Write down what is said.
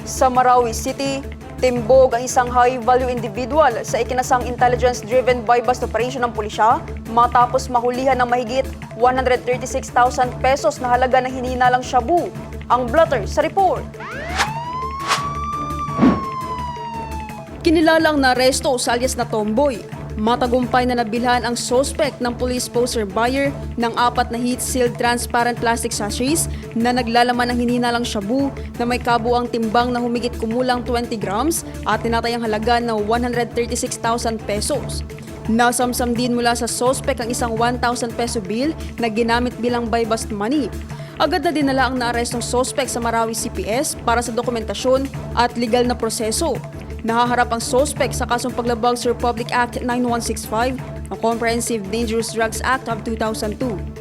Sa Marawi City, timbog ang isang high-value individual sa ikinasang intelligence-driven buy-bust operation ng pulisya matapos mahulihan ng mahigit 136,000 pesos na halaga ng hinihinalang shabu. Ang blotter sa report. Kinilalang naaresto sa alias na Tomboy. Matagumpay na nabilhan ang suspect ng police poster buyer ng 4 na heat-sealed transparent plastic sachets na naglalaman ng hinihinalang shabu na may kabuang timbang na humigit kumulang 20 grams at tinatayang halaga na 136,000 pesos. Nasamsam din mula sa suspect ang isang 1,000 peso bill na ginamit bilang buy-bust money. Agad na dinala ang naarestong suspect sa Marawi CPS para sa dokumentasyon at legal na proseso. Nahaharap ang suspect sa kasong paglabag sa Republic Act 9165 ng Comprehensive Dangerous Drugs Act of 2002.